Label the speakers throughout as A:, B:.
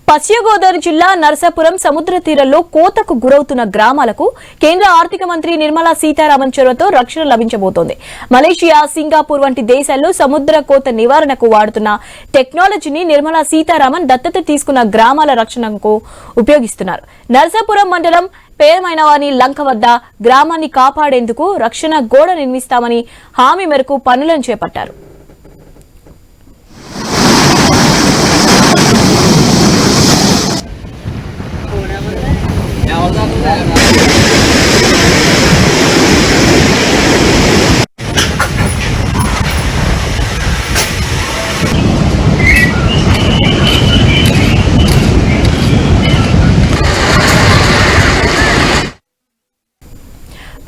A: పశ్చిమ గోదావరి జిల్లా నరసాపురం సముద్ర తీరంలో కోతకు గురవుతున్న గ్రామాలకు కేంద్ర ఆర్థిక మంత్రి నిర్మలా సీతారామన్ చొరవతో రక్షణ లభించబోతోంది. మలేషియా, సింగపూర్ వంటి దేశాల్లో సముద్ర కోత నివారణకు వాడుతున్న టెక్నాలజీని నిర్మలా సీతారామన్ దత్తత తీసుకున్న గ్రామాల రక్షణకు ఉపయోగిస్తున్నారు. నరసాపురం మండలం పేదమైనవాని లంక వద్ద గ్రామాన్ని కాపాడేందుకు రక్షణ గోడ నిర్మిస్తామని హామీ మేరకు పనులను చేపట్టారు.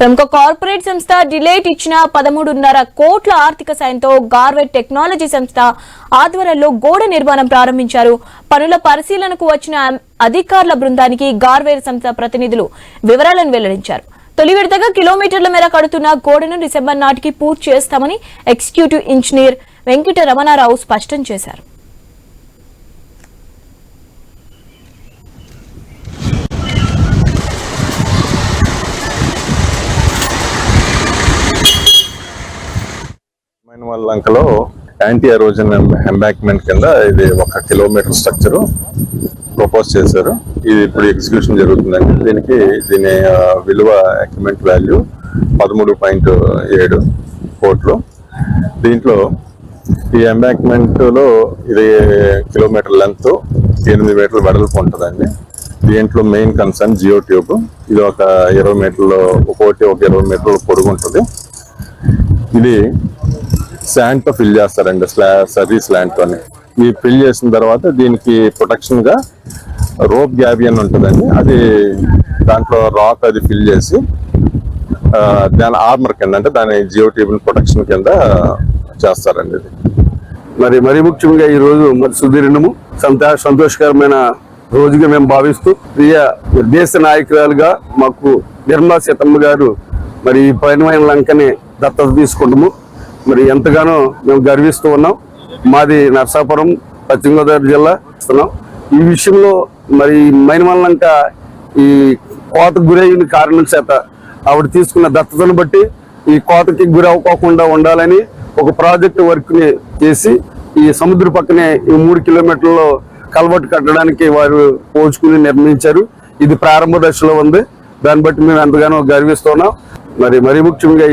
A: ప్రముఖ కార్పొరేట్ సంస్థ డిలైట్ ఇచ్చిన 13.5 కోట్ల ఆర్థిక సాయంతో గార్వేట్ టెక్నాలజీ సంస్థ ఆధ్వర్యంలో గోడ నిర్మాణం ప్రారంభించారు. పనుల పరిశీలనకు వచ్చిన అధికారుల బృందానికి గార్వేట్ సంస్థ ప్రతినిధులు వివరాలను వెల్లడించారు. తొలి విడతగా కిలోమీటర్ల మేర కడుతున్న గోడను డిసెంబర్ నాటికి పూర్తి చేస్తామని ఎగ్జిక్యూటివ్ ఇంజనీర్ వెంకట రమణారావు స్పష్టం చేశారు.
B: లంకలో యాంటీ ఎరోజన్ ఎంబాంక్మెంట్ కింద ఇది 1 కిలోమీటర్ స్ట్రక్చర్ ప్రపోజ్ చేశారు. ఇది ఇప్పుడు ఎగ్జిక్యూషన్ జరుగుతుందండి. దీని విలువ ఎక్విప్మెంట్ వాల్యూ 13.7 కోట్లు. దీంట్లో ఈ ఎంబాంక్మెంట్ లో ఇది కిలోమీటర్ లెంత్ 8 మీటర్ల వెడల్పు ఉంటుందండి. దీంట్లో మెయిన్ కన్సర్న్ జియో ట్యూబ్. ఇది ఒక 20 మీటర్లు, ఒక్కొక్కటి ఒక 20 మీటర్లు పొడుగు ఉంటుంది. ఇది శాండ్ తో ఫిల్ చేస్తారండి, సర్వీస్ ల్యాండ్ తోని. ఈ ఫిల్ చేసిన తర్వాత దీనికి ప్రొటెక్షన్ గా రోప్ గ్యాబియన్ ఉంటుందండి. అది దాంట్లో రాక్ అది ఫిల్ చేసి దాని ఆర్మర్ కింద, అంటే దాని జియో ట్యూబ్ ప్రొటెక్షన్ కింద చేస్తారండి. ఇది
C: మరి ముఖ్యంగా ఈ రోజు సుదీర్ఘము సంతోషకరమైన రోజుగా మేము భావిస్తూ, ప్రియ దేశ నాయకురాలుగా మాకు నిర్మలా సీతమ్మ గారు మరి ఈ పైన లంకని దత్తత తీసుకుంటాము. మరి ఎంతగానో మేము గర్విస్తూ ఉన్నాం. మాది నరసాపురం, పశ్చిమ గోదావరి జిల్లా ఇస్తున్నాం. ఈ విషయంలో మరి మైనమల్లంక ఈ కోతకు గురైన కారణం చేత ఆవిడ తీసుకున్న దత్తతను బట్టి ఈ కోతకి గురి అవ్వకుండా ఉండాలని ఒక ప్రాజెక్ట్ వర్క్ ని చేసి ఈ సముద్ర పక్కనే ఈ 3 కిలోమీటర్లలో కల్వర్ట్ కట్టడానికి వారు పోల్చుకుని నిర్మించారు. ఇది ప్రారంభ దశలో ఉంది. దాన్ని బట్టి మేము ఎంతగానో గర్విస్తున్నాం. మరి ముఖ్యంగా